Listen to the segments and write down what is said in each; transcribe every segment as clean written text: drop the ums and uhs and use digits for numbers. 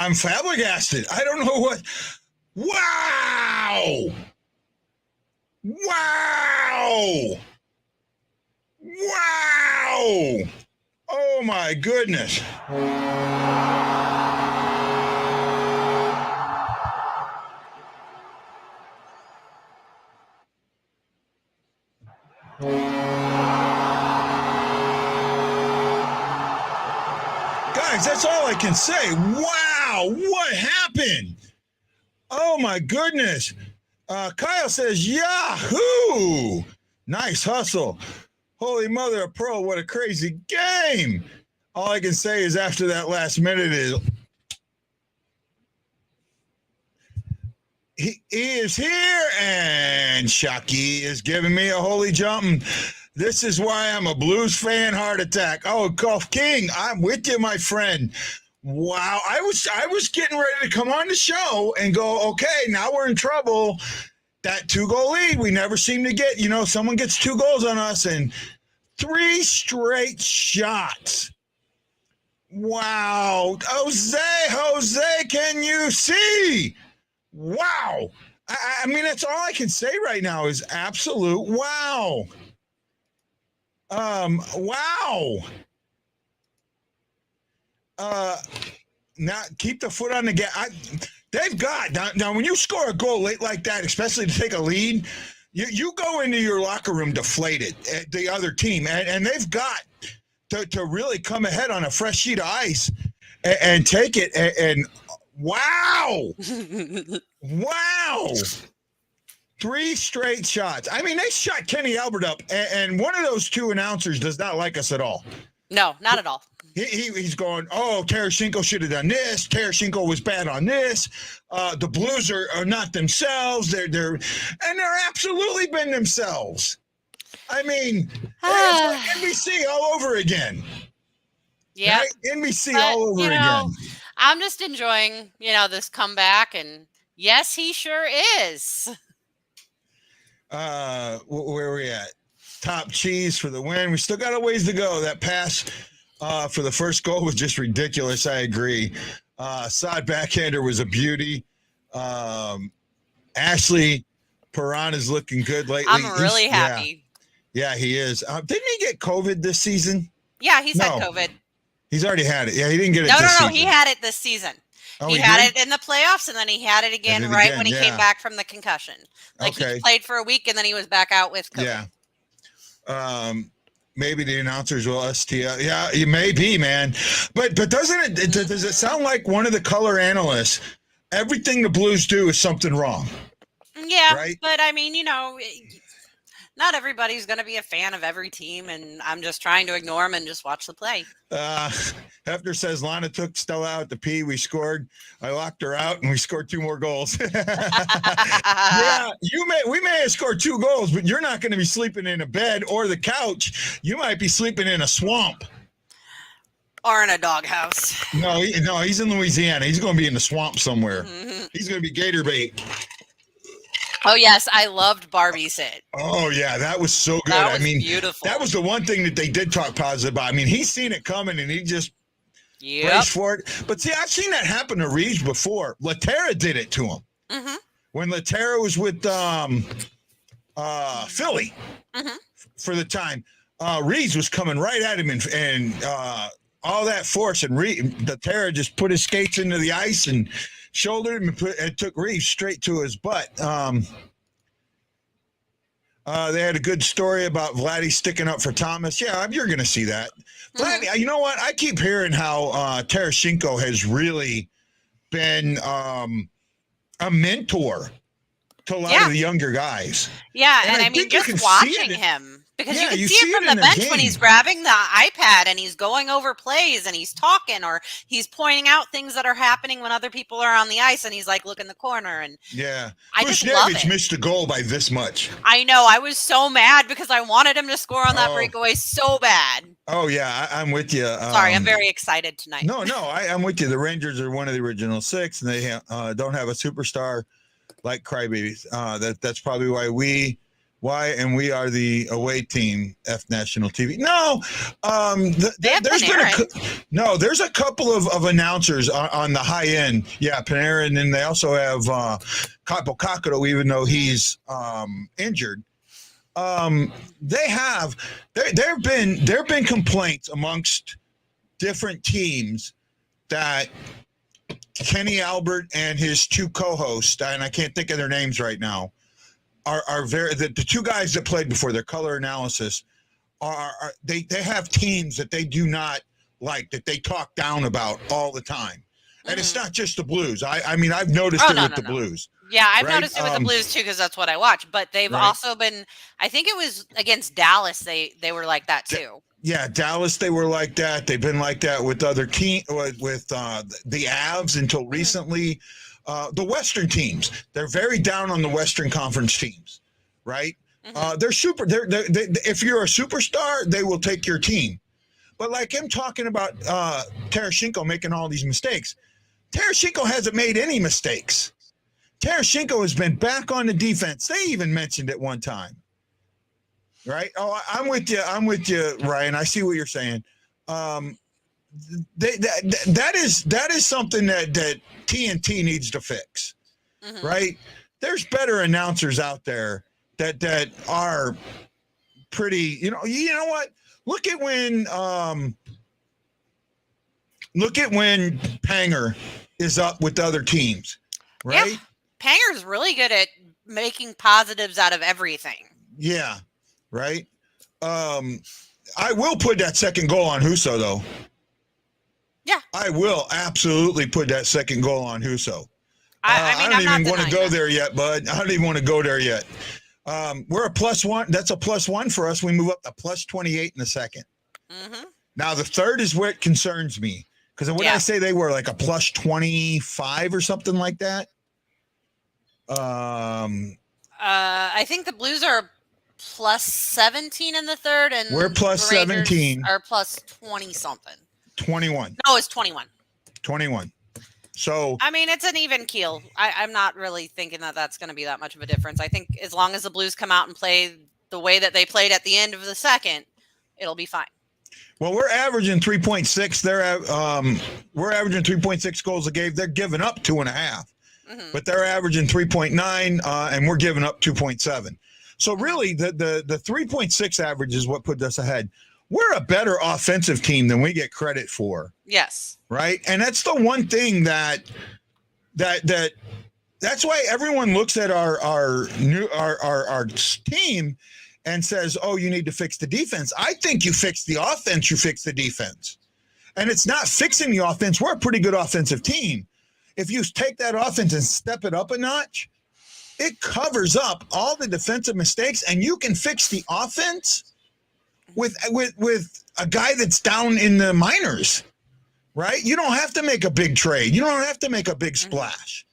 I'm flabbergasted. I don't know what. Wow! Wow! Wow! Oh my goodness. Guys, that's all I can say. Wow, what happened? Oh my goodness. Kyle says, Yahoo! Nice hustle. Holy mother of pearl, what a crazy game. All I can say is after that last minute is he is here, and Shockey is giving me a holy jump. This is why I'm a Blues fan. Heart attack. Oh, Golf King, I'm with you, my friend. Wow, I was getting ready to come on the show and go, okay, now we're in trouble. That 2-goal lead we never seem to get. Someone gets 2 goals on us and 3 straight shots. Wow, Jose, can you see? Wow. I mean, that's all I can say right now is absolute wow. Wow. Now keep the foot on the gas. They've got now when you score a goal late like that, especially to take a lead, you go into your locker room deflated at the other team, and they've got to really come ahead on a fresh sheet of ice and take it. And wow, wow. 3 straight shots. I mean, they shot Kenny Albert up, and one of those 2 announcers does not like us at all. No, not at all. He's going, oh, Tarasenko should have done this. Tarasenko was bad on this. The Blues are not themselves. They're absolutely been themselves. I mean, it's like NBC all over again. Yeah, right? NBC all over again. I'm just enjoying, this comeback, and yes, he sure is. Where are we at? Top cheese for the win. We still got a ways to go. That pass for the first goal was just ridiculous. I agree. Side backhander was a beauty. Ashley Perron is looking good lately. I'm really happy. Yeah, he is. Didn't he get COVID this season? Yeah, he's had COVID. He's already had it. Yeah, he didn't get it No, this season. He had it this season. Oh, he had it in the playoffs, and then he had it again when he came back from the concussion. He played for a week, and then he was back out with COVID. Yeah. Maybe the announcers will STL. Yeah, it may be, man. But does it sound like one of the color analysts, everything the Blues do is something wrong? Yeah, right? But I mean, not everybody's going to be a fan of every team, and I'm just trying to ignore them and just watch the play. Hefner says, Lana took Stella out to pee. We scored. I locked her out, and we scored 2 more goals. Yeah, we may have scored 2 goals, but you're not going to be sleeping in a bed or the couch. You might be sleeping in a swamp. Or in a doghouse. No, he's in Louisiana. He's going to be in the swamp somewhere. Mm-hmm. He's going to be gator bait. Oh, yes. I loved Barbie's hit. Oh, yeah. That was so good. That was beautiful. That was the one thing that they did talk positive about. I mean, he's seen it coming, and he just braced for it. But, see, I've seen that happen to Reeves before. Laterra did it to him. Mm-hmm. When Laterra was with Philly for the time, Reeves was coming right at him and all that force. And Laterra just put his skates into the ice and shouldered him and took Reeves straight to his butt. They had a good story about Vladdy sticking up for Thomas. Yeah, you're going to see that. Vladdy, you know what? I keep hearing how Tarasenko has really been a mentor to a lot of the younger guys. Yeah, and I mean, just watching him. Because you can see it from the bench when he's grabbing the iPad and he's going over plays and he's talking or he's pointing out things that are happening when other people are on the ice and he's like, look in the corner. And I just love it. Missed the goal by this much. I know. I was so mad because I wanted him to score on that breakaway so bad. Oh, yeah. I'm with you. Sorry, I'm very excited tonight. No, I'm with you. The Rangers are one of the original 6 and they don't have a superstar like Crybabies. That's probably why we Why? And we are the away team, F National TV. No, there's a couple of announcers on the high end. Yeah, Panarin, and they also have Capo Kakaro, even though he's injured. There have been complaints amongst different teams that Kenny Albert and his two co-hosts, and I can't think of their names right now, are very the two guys that played before their color analysis they have teams that they do not like, that they talk down about all the time. And it's not just the Blues. I mean, I've noticed the Blues. Yeah, I've noticed it with the Blues too, because that's what I watch. But they've also been, I think it was against Dallas, they were like that too. Yeah, Dallas, they were like that. They've been like that with other teams, with the Avs until recently. The Western teams, they're very down on the Western Conference teams, right? They're super. They if you're a superstar, they will take your team. But like him talking about Tarasenko making all these mistakes, Tarasenko hasn't made any mistakes. Tarasenko has been back on the defense. They even mentioned it one time, right? Oh, I'm with you. I'm with you, Ryan. I see what you're saying. That is something that TNT needs to fix, right? There's better announcers out there that are pretty. You know what? Look at when Panger is up with other teams, right? Yeah. Panger's really good at making positives out of everything. Yeah, right. I will put that second goal on Husso, though. Yeah, I will absolutely put that second goal on Husso. I don't even want to go there yet, bud. I don't even want to go there yet. We're a +1. That's a +1 for us. We move up to +28 in the second. Now the third is where it concerns me, because what did I say they were, like a +25 or something like that? I think the Blues are +17 in the third, and we're +17. Are +20 something. 21. No, it's 21. 21. So I mean, it's an even keel. I'm not really thinking that that's going to be that much of a difference. I think as long as the Blues come out and play the way that they played at the end of the second, it'll be fine. Well, we're averaging 3.6. We're averaging 3.6 goals a game. They're giving up 2.5, but they're averaging 3.9, and we're giving up 2.7. So really, the 3.6 average is what put us ahead. We're a better offensive team than we get credit for. Yes. Right. And that's the one thing that's why everyone looks at our team and says, oh, you need to fix the defense. I think you fix the offense, you fix the defense. And it's not fixing the offense. We're a pretty good offensive team. If you take that offense and step it up a notch, it covers up all the defensive mistakes, and you can fix the offense with a guy that's down in the minors, right? You don't have to make a big trade. You don't have to make a big splash,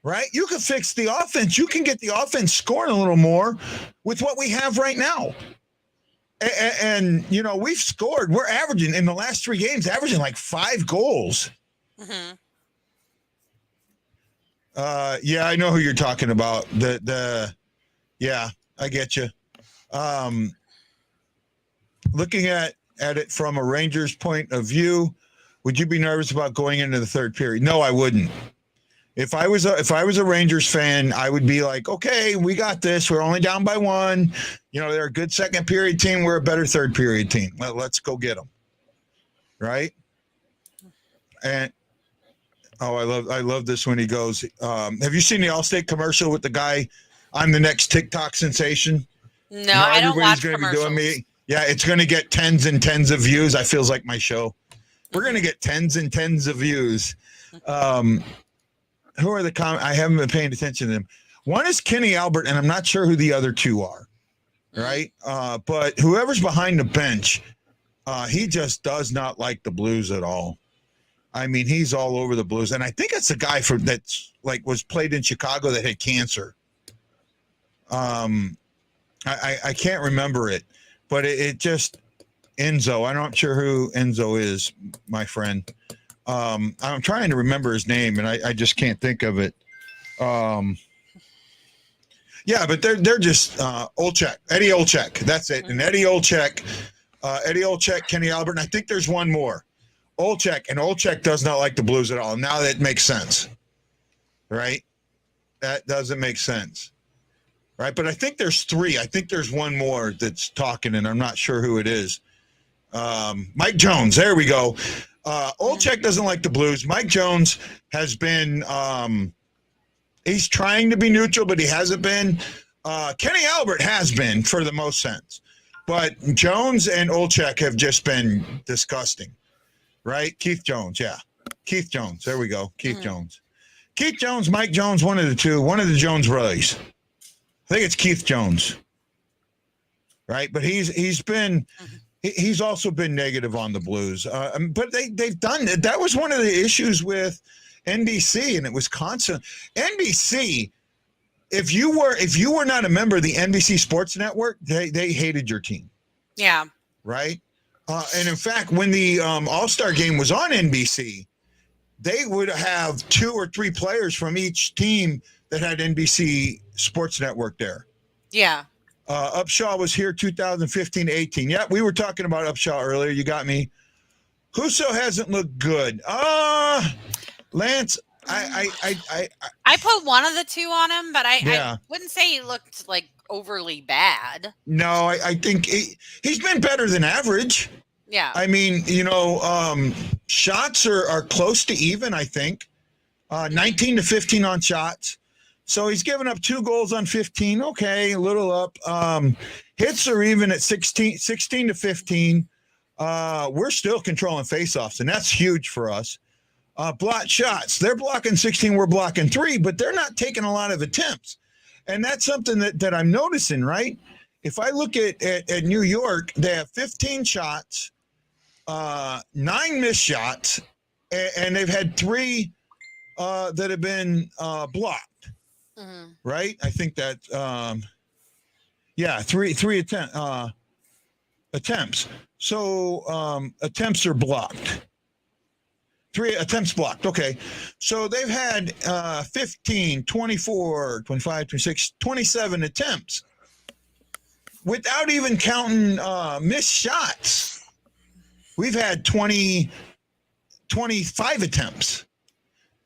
right? You can fix the offense. You can get the offense scoring a little more with what we have right now. And we've scored. We're averaging in the last 3 games, averaging like 5 goals. Yeah, I know who you're talking about. Yeah, I get you. Looking at it from a Rangers point of view, would you be nervous about going into the third period? No, I wouldn't. If I was a Rangers fan, I would be like, okay, we got this. We're only down by 1. They're a good second period team. We're a better third period team. Let's go get them. Right? And I love this when he goes, have you seen the Allstate commercial with the guy, I'm the next TikTok sensation? No, I don't watch commercials. Be doing me. Yeah, it's going to get tens and tens of views. I feels like my show. We're going to get tens and tens of views. Who are the I haven't been paying attention to them. One is Kenny Albert, and I'm not sure who the other 2 are. Right? But whoever's behind the bench, he just does not like the Blues at all. I mean, he's all over the Blues. And I think it's a guy that's like was played in Chicago that had cancer. I can't remember it. But it just Enzo. I'm not sure who Enzo is, my friend. I'm trying to remember his name, and I just can't think of it. Yeah, but they're just Olczyk, Eddie Olczyk. That's it. And Eddie Olczyk, Kenny Albert, and I think there's one more. Olczyk does not like the Blues at all. Now that makes sense, right? That doesn't make sense, right? But I think there's three. I think there's one more that's talking, and I'm not sure who it is. Mike Jones. There we go. Olczyk doesn't like the Blues. Mike Jones has been he's trying to be neutral, but he hasn't been. Kenny Albert has been for the most sense. But Jones and Olczyk have just been disgusting, right? Keith Jones, yeah. Keith Jones. There we go. Keith Jones. Keith Jones, Mike Jones, one of the two. One of the Jones brothers. I think it's Keith Jones, right? But he's been he's also been negative on the Blues. But they've done it. That was one of the issues with NBC, and it was constant. NBC, if you were not a member of the NBC Sports Network, they hated your team. Yeah. Right? And in fact, when the All-Star game was on NBC, they would have 2 or 3 players from each team that had NBC Sports Network there. Yeah. Upshaw was here 2015-18. Yeah, we were talking about Upshaw earlier. You got me. Husso hasn't looked good. Lance, I put one of the two on him, but I wouldn't say he looked like overly bad. No, I think he's been better than average. Yeah. I mean, shots are close to even, I think. 19 to 15 on shots. So he's given up 2 goals on 15. Okay, a little up. Hits are even at 16 to 15. We're still controlling faceoffs, and that's huge for us. Blocked shots. They're blocking 16, we're blocking 3, but they're not taking a lot of attempts. And that's something that I'm noticing, right? If I look at New York, they have 15 shots, 9 missed shots, and they've had 3 that have been blocked. Mm-hmm. Right? I think that, 3 attempts. So attempts are blocked. 3 attempts blocked. Okay. So they've had 15, 24, 25, 26, 27 attempts without even counting missed shots. We've had 25 attempts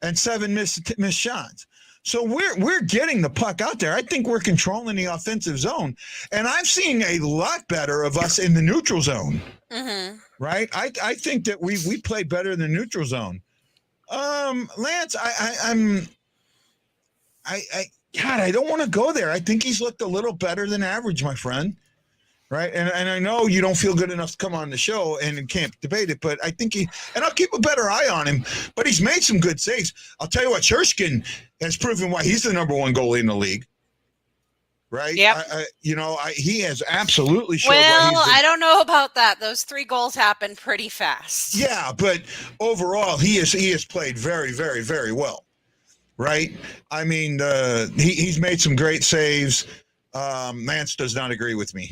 and 7 missed shots. So we're getting the puck out there. I think we're controlling the offensive zone. And I'm seeing a lot better of us in the neutral zone. Mm-hmm. Right? I think that we play better in the neutral zone. Lance, I don't want to go there. I think he's looked a little better than average, my friend. Right? And I know you don't feel good enough to come on the show and can't debate it, but I think and I'll keep a better eye on him, but he's made some good saves. I'll tell you what, Sherskin has proven why he's the number 1 goalie in the league. Right? Yep. He has absolutely showed. Well, I don't know about that. Those 3 goals happened pretty fast. Yeah, but overall, he has played very, very, very well. Right? I mean, he's made some great saves. Lance does not agree with me.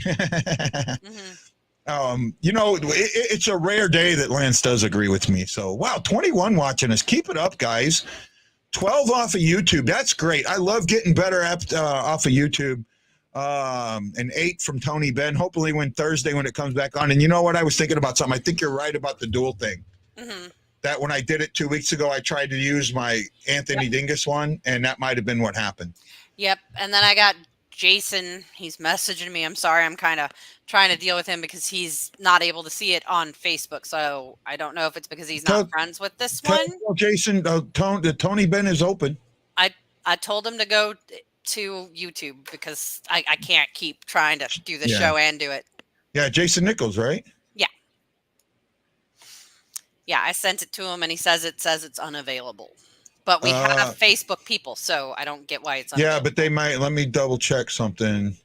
Mm-hmm. It's a rare day that Lance does agree with me. So, wow, 21 watching us. Keep it up, guys. 12 off of YouTube. That's great. I love getting better off of YouTube. And 8 from Tony Ben. Hopefully when Thursday when it comes back on. And you know what? I was thinking about something. I think you're right about the dual thing. Mm-hmm. That when I did it 2 weeks ago, I tried to use my Anthony Dingus one, and that might have been what happened. Yep. And then I got Jason, he's messaging me. I'm sorry. I'm kind of trying to deal with him because he's not able to see it on Facebook. So I don't know if it's because he's not friends with this one. Jason, Tony Ben is open. I told him to go to YouTube because I can't keep trying to do the show and do it. Yeah, Jason Nichols, right? Yeah. Yeah, I sent it to him and he says it's unavailable. But we have Facebook people, so I don't get why it's unavailable. Yeah, but they might. Let me double check something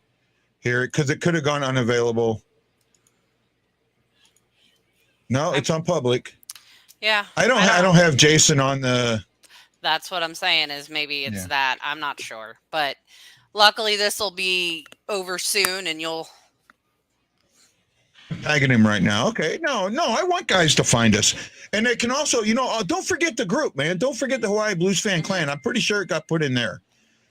here because it could have gone unavailable. No, it's on public. Yeah. I don't have Jason on the. That's what I'm saying is maybe it's that. I'm not sure. But luckily this will be over soon and you'll. Tagging him right now. Okay. No, I want guys to find us. And they can also, don't forget the group, man. Don't forget the Hawaii Blues Fan Clan. I'm pretty sure it got put in there.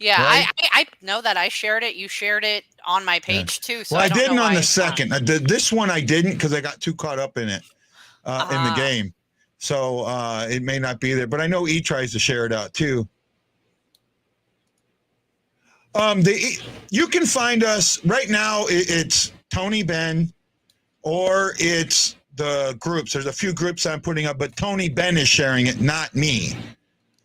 Yeah, right? I know that I shared it. You shared it on my page too. So well, I didn't on the second. This one I didn't because I got too caught up in it in the game. So it may not be there, but I know E tries to share it out too. You can find us right now. It's Tony Ben, or it's the groups. There's a few groups I'm putting up, but Tony Ben is sharing it, not me.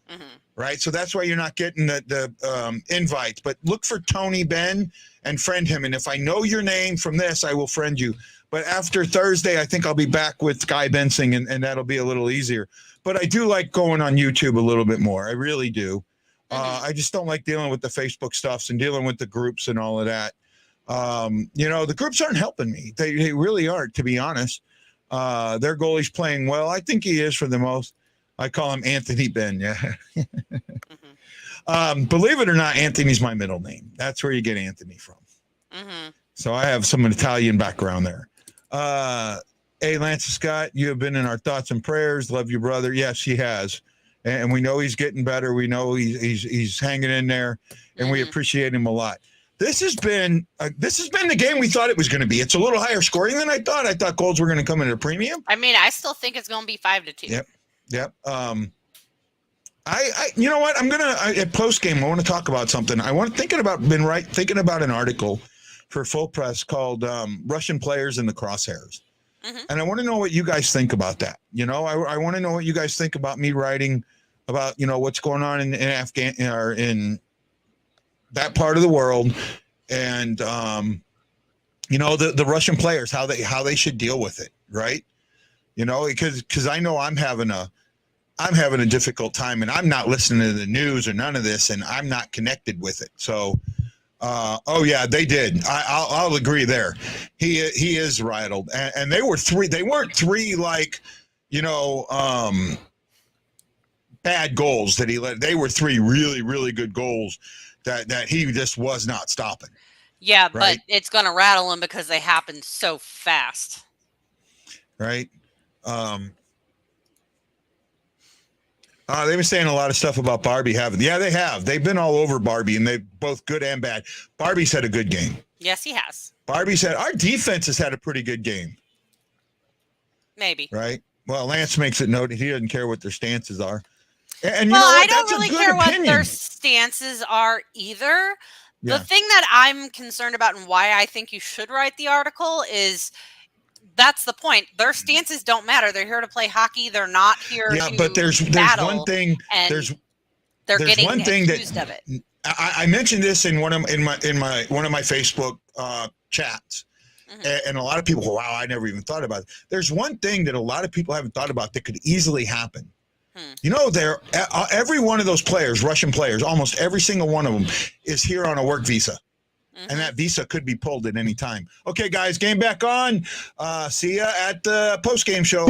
Mm-hmm. Right, so that's why you're not getting the invites. But look for Tony Ben and friend him. And if I know your name from this, I will friend you. But after Thursday, I think I'll be back with Sky Bensing, and that'll be a little easier. But I do like going on YouTube a little bit more. I really do. I just don't like dealing with the Facebook stuffs and dealing with the groups and all of that. The groups aren't helping me. They really aren't, to be honest. Their goalie's playing well. I think he is for the most. I call him Anthony Ben. Yeah. Believe it or not, Anthony's my middle name. That's where you get Anthony from. Mm-hmm. So I have some Italian background there. Hey, Lance Scott, you have been in our thoughts and prayers. Love you, brother. Yes, he has. And we know he's getting better. We know he's hanging in there, and we appreciate him a lot. This has been the game we thought it was going to be. It's a little higher scoring than I thought. I thought goals were going to come in at a premium. I mean, I still think it's going to be 5-2. Yep. I you know what? I'm gonna at post game. I want to talk about something. Thinking about an article for Full Press called "Russian Players in the Crosshairs," and I want to know what you guys think about that. I want to know what you guys think about me writing about what's going on in Afghanistan or in that part of the world, and the Russian players, how they should deal with it, right? Because I know I'm having a difficult time, and I'm not listening to the news or none of this, and I'm not connected with it. So, they did. I'll agree there. He is rattled, and they were three. They weren't three like, bad goals that he let. They were three really, really good goals that he just was not stopping. Yeah, right? But it's going to rattle him because they happened so fast. Right. They've been saying a lot of stuff about Barbie, haven't they? Yeah, they have. They've been all over Barbie, and they're both good and bad. Barbie's had a good game. Yes, he has. Our defense has had a pretty good game. Maybe. Right? Well, Lance makes it noted he doesn't care what their stances are. And I don't really care what their stances are either. Yeah. The thing that I'm concerned about and why I think you should write the article is that's the point. Their stances don't matter. They're here to play hockey. They're not here to but there's one thing. There's getting one thing accused of it. I mentioned this in one of my Facebook chats, and a lot of people go, "Wow, I never even thought about it." There's one thing that a lot of people haven't thought about that could easily happen. Every one of those players, Russian players, almost every single one of them is here on a work visa. And that visa could be pulled at any time. Okay, guys, game back on. See ya at the post-game show.